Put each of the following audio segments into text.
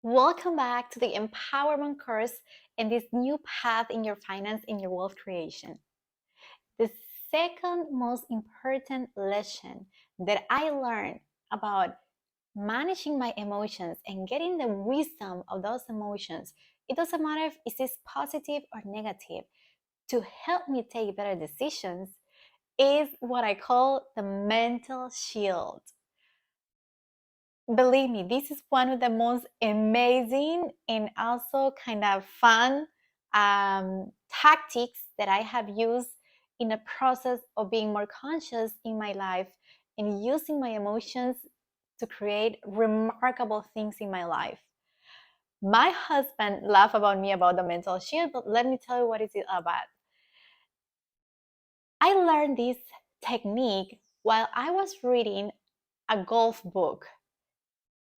Welcome back to the Empowerment course and this new path in your finance and your wealth creation. The second most important lesson that I learned about managing my emotions and getting the wisdom of those emotions, it doesn't matter if it's positive or negative, to help me take better decisions, is what I call the mental shield. Believe me, this is one of the most amazing and also kind of fun tactics that I have used in the process of being more conscious in my life and using my emotions to create remarkable things in my life. My husband laughed about me about the mental shield, but let me tell you what is it about. I learned this technique while I was reading a golf book.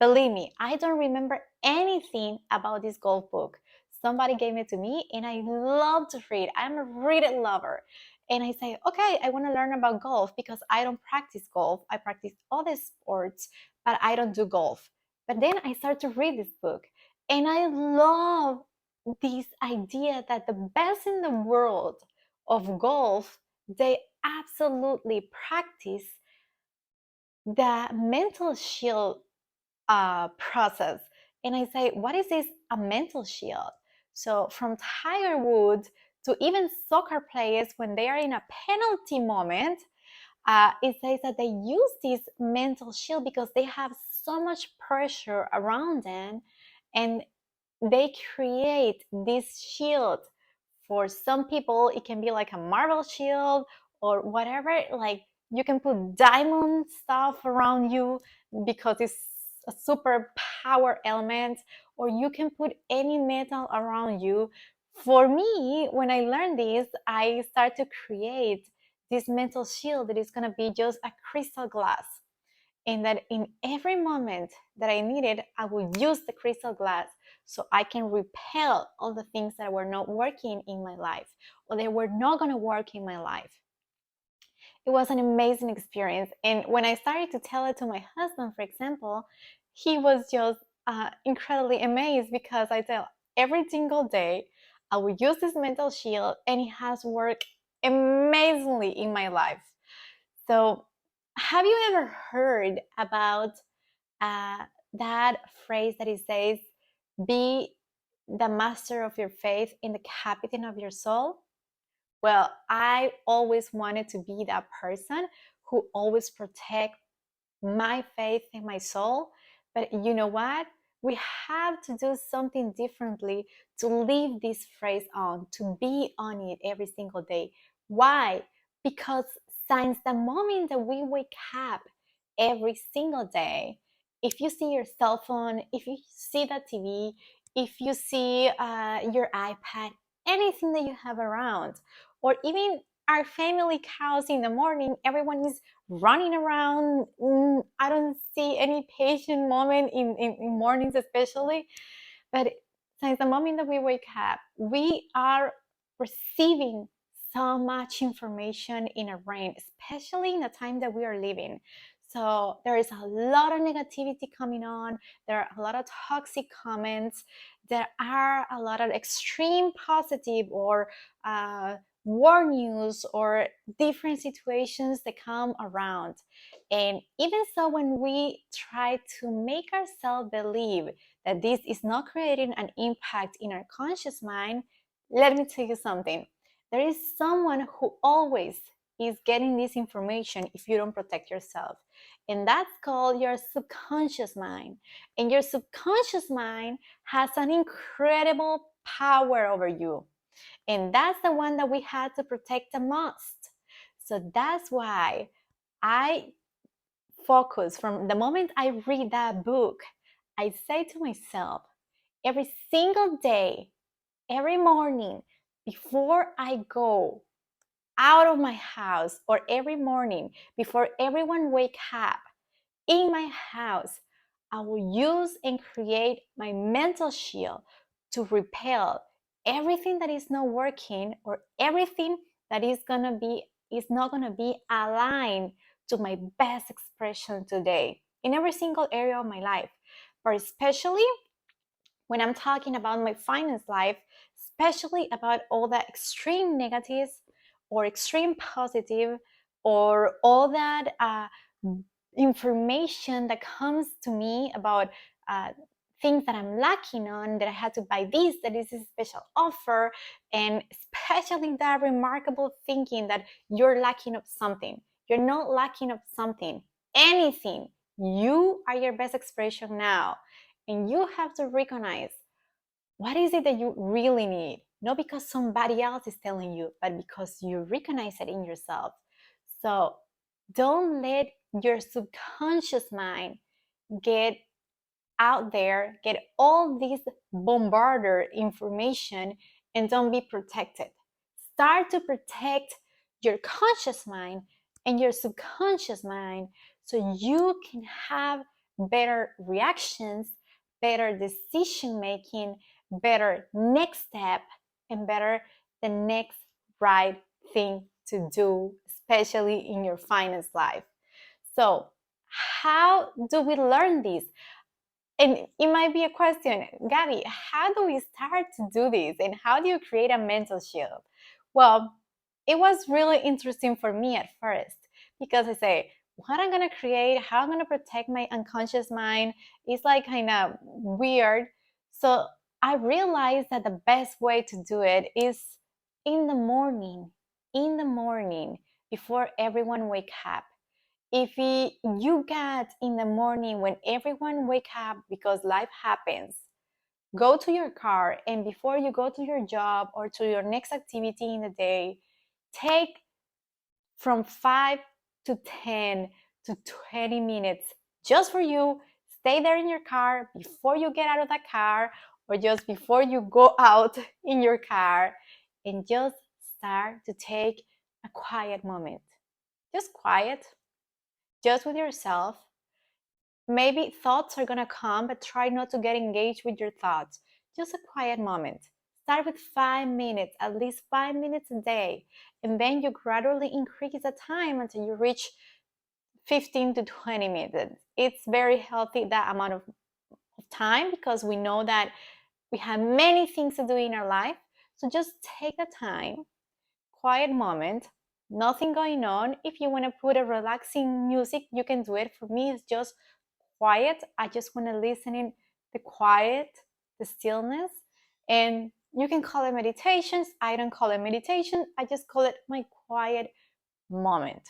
Believe me, I don't remember anything about this golf book. Somebody gave it to me and I love to read. I'm a reading lover. And I say, okay, I want to learn about golf because I don't practice golf. I practice other sports, but I don't do golf. But then I start to read this book and I love this idea that the best in the world of golf, they absolutely practice the mental shield process. And I say, what is this a mental shield? So from Tiger Woods to even soccer players when they are in a penalty moment, it says that they use this mental shield because they have so much pressure around them and they create this shield. For some people, it can be like a marble shield or whatever, like you can put diamond stuff around you because it's a super power element, or you can put any metal around you. For me, when I learned this, I start to create this mental shield that is going to be just a crystal glass, and that in every moment that I need it, I will use the crystal glass so I can repel all the things that were not working in my life or they were not going to work in my life. It was an amazing experience. And when I started to tell it to my husband, for example, he was just incredibly amazed because I tell every single day I will use this mental shield and it has worked amazingly in my life. So, have you ever heard about uh, that phrase that it says, be the master of your faith and the captain of your soul? Well, I always wanted to be that person who always protect my faith and my soul. But you know what? We have to do something differently to leave this phrase on, to be on it every single day. Why? Because since the moment that we wake up every single day, if you see your cell phone, if you see the TV, if you see your iPad, anything that you have around, or even our family cows in the morning, everyone is running around. I don't see any patient moment in mornings, especially. But since the moment that we wake up, we are receiving so much information in our brain, especially in the time that we are living. So there is a lot of negativity coming on. There are a lot of toxic comments. There are a lot of extreme positive or war news or different situations that come around. And even so, when we try to make ourselves believe that this is not creating an impact in our conscious mind, let me tell you something. There is someone who always is getting this information if you don't protect yourself. And that's called your subconscious mind. And your subconscious mind has an incredible power over you. And that's the one that we had to protect the most. So that's why I focus from the moment I read that book. I say to myself every single day, every morning, before I go out of my house, or every morning before everyone wake up in my house, I will use and create my mental shield to repel everything that is not working or everything that is not gonna be aligned to my best expression today in every single area of my life, but especially when I'm talking about my finance life, especially about all the extreme negatives or extreme positive or all that information that comes to me about things that I'm lacking on, that I had to buy this, that is a special offer, and especially that remarkable thinking that you're lacking of something. You're not lacking of something, anything. You are your best expression now. And you have to recognize what is it that you really need, not because somebody else is telling you, but because you recognize it in yourself. So don't let your subconscious mind get out there, get all this bombarded information, and don't be protected. Start to protect your conscious mind and your subconscious mind so you can have better reactions, better decision making, better next step, and better the next right thing to do, especially in your finance life. So, how do we learn this? And it might be a question, Gabby, how do we start to do this? And how do you create a mental shield? Well, it was really interesting for me at first because I say, what I'm gonna create, how I'm gonna protect my unconscious mind is like kind of weird. So I realized that the best way to do it is in the morning, before everyone wake up. If you get in the morning when everyone wake up because life happens, go to your car, and before you go to your job or to your next activity in the day, take from 5 to 10 to 20 minutes just for you. Stay there in your car before you get out of the car or just before you go out in your car, and just start to take a quiet moment. Just quiet, just with yourself. Maybe thoughts are gonna come, but try not to get engaged with your thoughts. Just a quiet moment. Start with 5 minutes, at least 5 minutes a day, and then you gradually increase the time until you reach 15 to 20 minutes. It's very healthy, that amount of time, because we know that we have many things to do in our life. So just take the time, quiet moment, nothing going on. If you want to put a relaxing music, you can do it. For me, it's just quiet. I just want to listen in the quiet, the stillness. And you can call it meditations. I don't call it meditation. I just call it my quiet moment.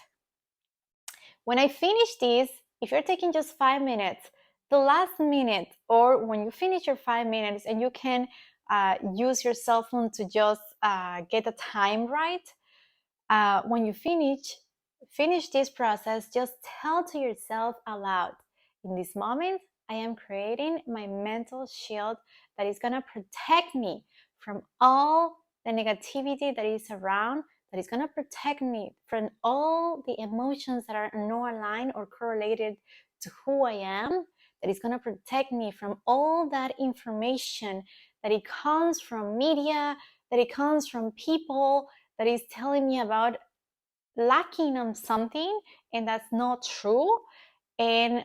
When I finish this, if you're taking just 5 minutes, the last minute, or when you finish your 5 minutes and you can use your cell phone to just get the time right, when you finish this process, just tell to yourself aloud, in this moment, I am creating my mental shield that is going to protect me from all the negativity that is around, that is going to protect me from all the emotions that are not aligned or correlated to who I am, that is going to protect me from all that information that it comes from media, that it comes from people that is telling me about lacking on something, and that's not true. And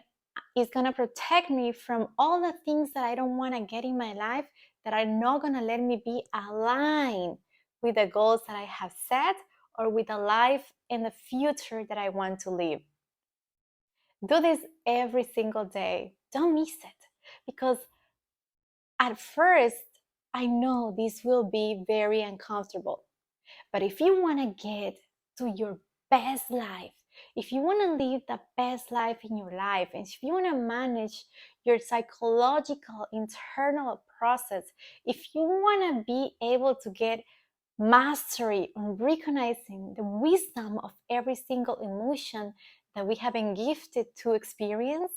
it's going to protect me from all the things that I don't want to get in my life, that are not going to let me be aligned with the goals that I have set, or with the life and the future that I want to live. Do this every single day. Don't miss it, because at first, I know this will be very uncomfortable. But if you want to get to your best life, if you want to live the best life in your life, and if you want to manage your psychological internal process, if you want to be able to get mastery on recognizing the wisdom of every single emotion that we have been gifted to experience,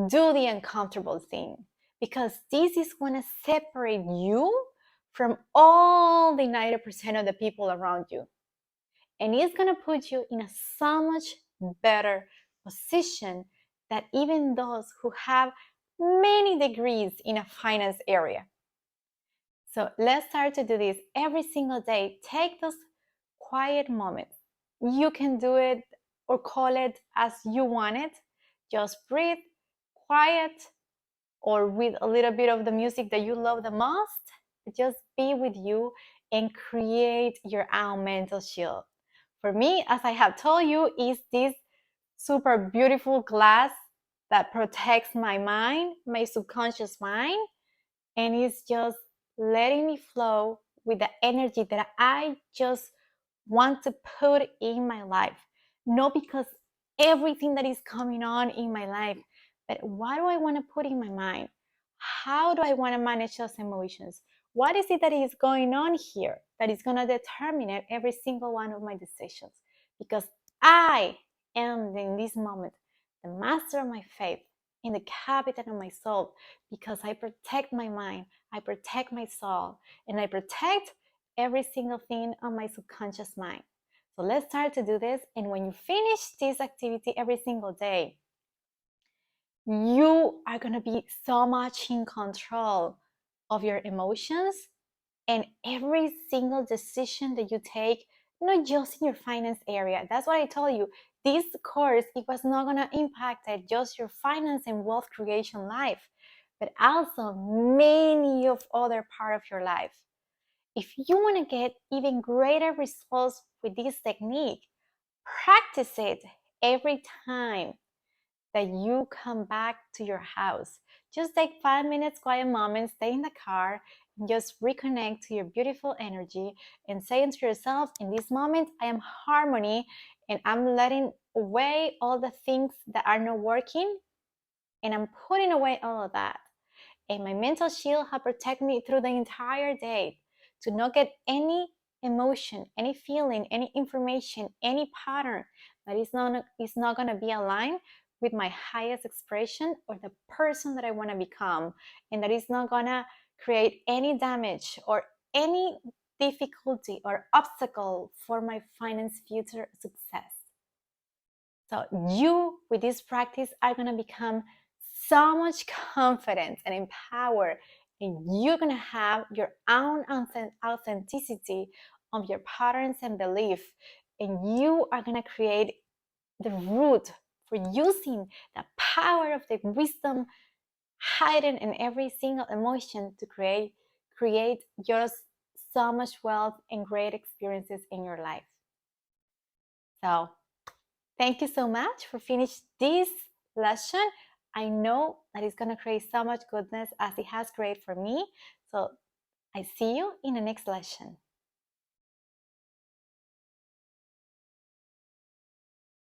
do the uncomfortable thing, because this is going to separate you from all the 90% of the people around you. And it's going to put you in a so much better position that even those who have many degrees in a finance area. So let's start to do this every single day. Take those quiet moments. You can do it or call it as you want it. Just breathe, quiet, or with a little bit of the music that you love the most. Just be with you and create your own mental shield. For me, as I have told you, is this super beautiful glass that protects my mind, my subconscious mind, and it's just letting me flow with the energy that I just want to put in my life. Not because everything that is coming on in my life, but what do I want to put in my mind? How do I want to manage those emotions? What is it that is going on here that is going to determine every single one of my decisions? Because I am in this moment the master of my faith, in the captain of my soul, because I protect my mind, I protect my soul, and I protect every single thing on my subconscious mind. So let's start to do this. And when you finish this activity every single day, you are going to be so much in control of your emotions and every single decision that you take, not just in your finance area. That's what I told you. This course, it was not going to impact just your finance and wealth creation life, but also many of other part of your life. If you want to get even greater results with this technique, practice it every time that you come back to your house. Just take 5 minutes quiet moment, stay in the car, and just reconnect to your beautiful energy and say to yourself, in this moment, I am harmony and I'm letting away all the things that are not working and I'm putting away all of that. And my mental shield have protected me through the entire day to not get any emotion, any feeling, any information, any pattern that is not going to be aligned with my highest expression or the person that I want to become, and that is not going to create any damage or any difficulty or obstacle for my finance future success. So you, with this practice, are going to become so much confident and empowered, and you're going to have your own authenticity of your patterns and belief, and you are going to create the root for using the power of the wisdom hidden in every single emotion to create just so much wealth and great experiences in your life. So thank you so much for finishing this lesson. I know that it's going to create so much goodness as it has created for me. So I see you in the next lesson.